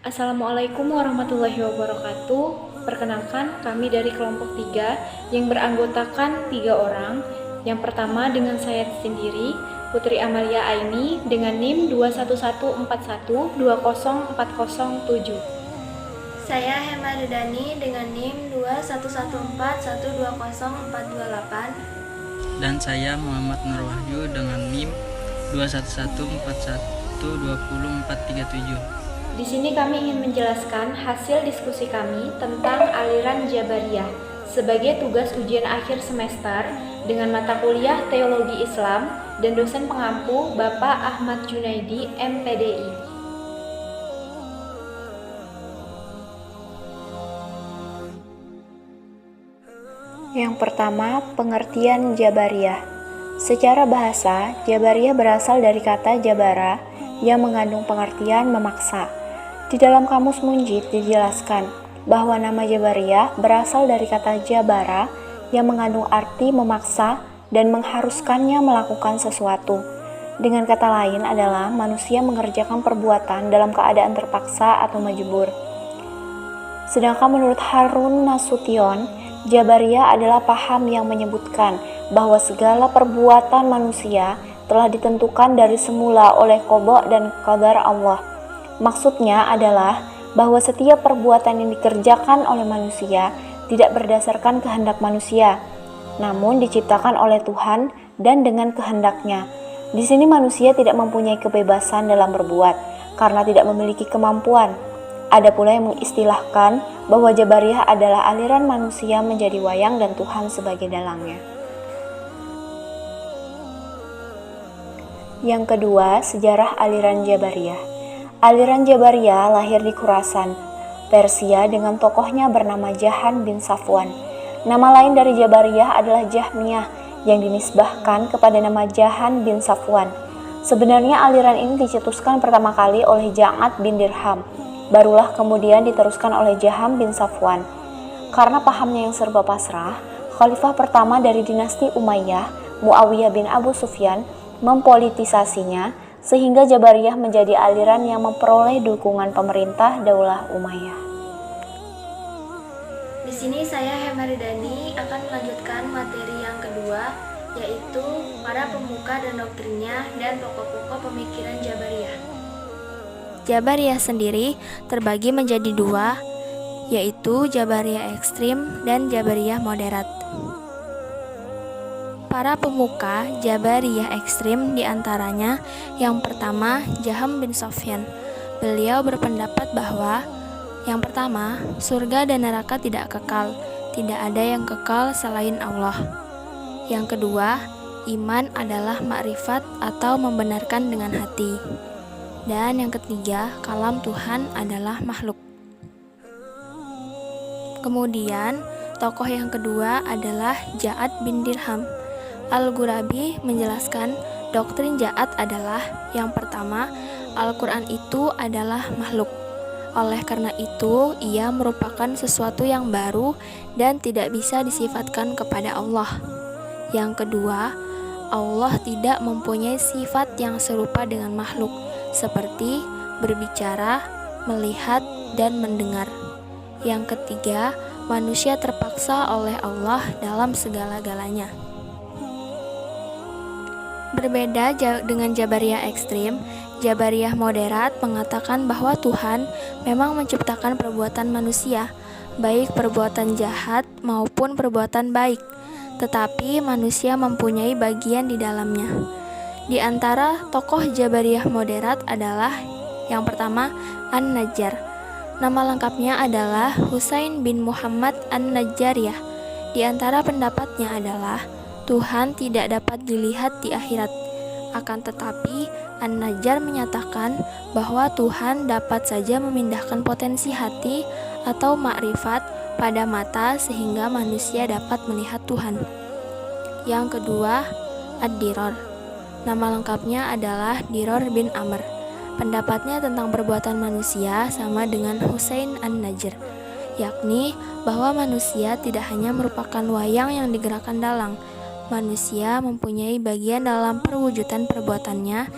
Assalamualaikum warahmatullahi wabarakatuh. Perkenalkan, kami dari kelompok 3 yang beranggotakan 3 orang. Yang pertama dengan saya sendiri, Putri Amalia Aini dengan NIM 21141204007. Saya Hema Dudani dengan NIM 21141204048. Dan saya Muhammad Nur Wahyu dengan NIM 21141204047. Di sini kami ingin menjelaskan hasil diskusi kami tentang aliran Jabariyah sebagai tugas ujian akhir semester dengan mata kuliah Teologi Islam dan dosen pengampu Bapak Ahmad Junaidi, MPDI. Yang pertama, pengertian Jabariyah. Secara bahasa, Jabariyah berasal dari kata jabara yang mengandung pengertian memaksa. Di dalam kamus Munjid dijelaskan bahwa nama Jabariyah berasal dari kata jabara yang mengandung arti memaksa dan mengharuskannya melakukan sesuatu. Dengan kata lain adalah manusia mengerjakan perbuatan dalam keadaan terpaksa atau majbur. Sedangkan menurut Harun Nasution, Jabariyah adalah paham yang menyebutkan bahwa segala perbuatan manusia telah ditentukan dari semula oleh qada dan qadar Allah. Maksudnya adalah bahwa setiap perbuatan yang dikerjakan oleh manusia tidak berdasarkan kehendak manusia, namun diciptakan oleh Tuhan dan dengan kehendaknya. Di sini manusia tidak mempunyai kebebasan dalam berbuat karena tidak memiliki kemampuan. Ada pula yang mengistilahkan bahwa Jabariyah adalah aliran manusia menjadi wayang dan Tuhan sebagai dalangnya. Yang kedua, sejarah aliran Jabariyah. Aliran Jabariyah lahir di Khurasan, Persia dengan tokohnya bernama Jahan bin Safwan. Nama lain dari Jabariyah adalah Jahmiyah yang dinisbahkan kepada nama Jahan bin Safwan. Sebenarnya aliran ini dicetuskan pertama kali oleh Ja'ad bin Dirham, barulah kemudian diteruskan oleh Jaham bin Safwan. Karena pahamnya yang serba pasrah, khalifah pertama dari dinasti Umayyah, Muawiyah bin Abu Sufyan, mempolitisasinya sehingga Jabariyah menjadi aliran yang memperoleh dukungan pemerintah Daulah Umayyah. Di sini saya Hema Dudani akan melanjutkan materi yang kedua, yaitu para pemuka dan doktrinnya dan pokok-pokok pemikiran Jabariyah. Jabariyah sendiri terbagi menjadi dua, yaitu Jabariyah ekstrim dan Jabariyah moderat. Para pemuka Jabariyah ekstrim diantaranya yang pertama Jaham bin Sofyan. Beliau berpendapat bahwa yang pertama, surga dan neraka tidak kekal, tidak ada yang kekal selain Allah. Yang kedua, iman adalah makrifat atau membenarkan dengan hati. Dan yang ketiga, kalam Tuhan adalah makhluk. Kemudian, tokoh yang kedua adalah Ja'ad bin Dirham. Al-Ghurabi menjelaskan doktrin Ja'ad adalah yang pertama, Al-Quran itu adalah makhluk. Oleh karena itu, ia merupakan sesuatu yang baru dan tidak bisa disifatkan kepada Allah. Yang kedua, Allah tidak mempunyai sifat yang serupa dengan makhluk, seperti berbicara, melihat, dan mendengar. Yang ketiga, manusia terpaksa oleh Allah dalam segala-galanya. Berbeda dengan Jabariyah ekstrim, Jabariyah moderat mengatakan bahwa Tuhan memang menciptakan perbuatan manusia, baik perbuatan jahat maupun perbuatan baik, tetapi manusia mempunyai bagian di dalamnya. Di antara tokoh Jabariyah moderat adalah yang pertama An-Najjar. Nama lengkapnya adalah Husain bin Muhammad An-Najjariyah. Di antara pendapatnya adalah Tuhan tidak dapat dilihat di akhirat. Akan tetapi, An-Najjar menyatakan bahwa Tuhan dapat saja memindahkan potensi hati atau makrifat pada mata sehingga manusia dapat melihat Tuhan. Yang kedua, Ad-Diror. Nama lengkapnya adalah Diror bin Amr. Pendapatnya tentang perbuatan manusia sama dengan Husain An-Najjar, yakni bahwa manusia tidak hanya merupakan wayang yang digerakkan dalang. Manusia mempunyai bagian dalam perwujudan perbuatannya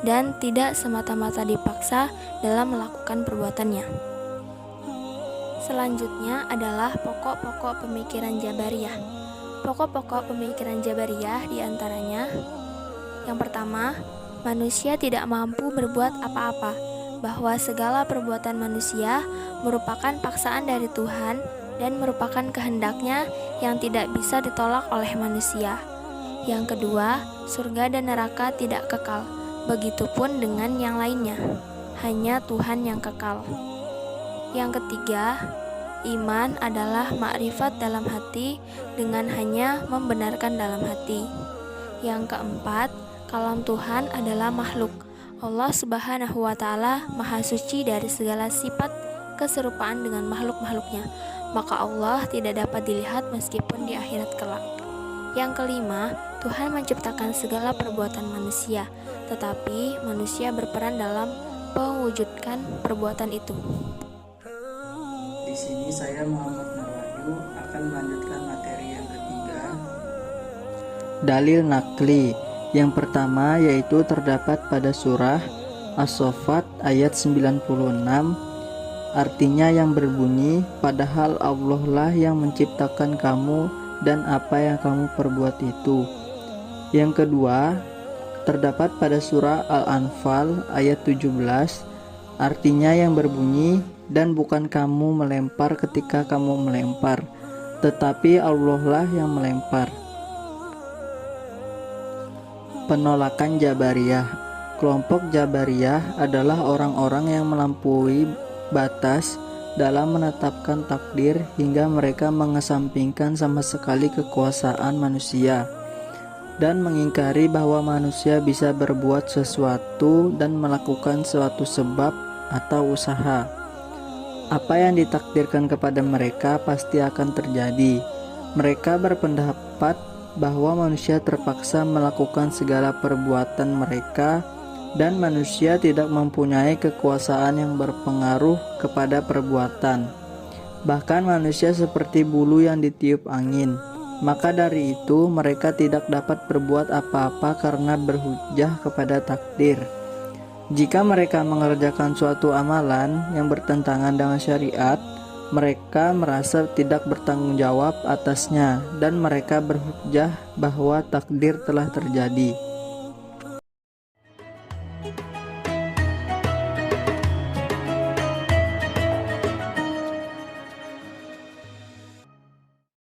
dan tidak semata-mata dipaksa dalam melakukan perbuatannya. Selanjutnya adalah pokok-pokok pemikiran Jabariyah. Pokok-pokok pemikiran Jabariyah diantaranya: yang pertama, manusia tidak mampu berbuat apa-apa, bahwa segala perbuatan manusia merupakan paksaan dari Tuhan dan merupakan kehendaknya yang tidak bisa ditolak oleh manusia. Yang kedua, surga dan neraka tidak kekal, begitupun dengan yang lainnya, hanya Tuhan yang kekal. Yang ketiga, iman adalah makrifat dalam hati dengan hanya membenarkan dalam hati. Yang keempat, kalam Tuhan adalah makhluk. Allah Subhanahu wa Ta'ala Maha Suci dari segala sifat keserupaan dengan makhluk-makhluknya, maka Allah tidak dapat dilihat meskipun di akhirat kelak. Yang kelima, Tuhan menciptakan segala perbuatan manusia, tetapi manusia berperan dalam mewujudkan perbuatan itu. Di sini saya Muhammad Narwahyu akan melanjutkan materi yang ketiga. Dalil nakli. Yang pertama yaitu terdapat pada surah As-Saffat ayat 96, artinya yang berbunyi, padahal Allah lah yang menciptakan kamu dan apa yang kamu perbuat itu. Yang kedua, terdapat pada surah Al-Anfal ayat 17, artinya yang berbunyi, dan bukan kamu melempar ketika kamu melempar, tetapi Allah lah yang melempar. Penolakan Jabariyah. Kelompok Jabariyah adalah orang-orang yang melampaui batas dalam menetapkan takdir hingga mereka mengesampingkan sama sekali kekuasaan manusia dan mengingkari bahwa manusia bisa berbuat sesuatu dan melakukan suatu sebab atau usaha. Apa yang ditakdirkan kepada mereka pasti akan terjadi. Mereka berpendapat bahwa manusia terpaksa melakukan segala perbuatan mereka dan manusia tidak mempunyai kekuasaan yang berpengaruh kepada perbuatan. Bahkan manusia seperti bulu yang ditiup angin. Maka dari itu mereka tidak dapat berbuat apa-apa karena berhujjah kepada takdir. Jika mereka mengerjakan suatu amalan yang bertentangan dengan syariat, mereka merasa tidak bertanggung jawab atasnya dan mereka berhujjah bahwa takdir telah terjadi.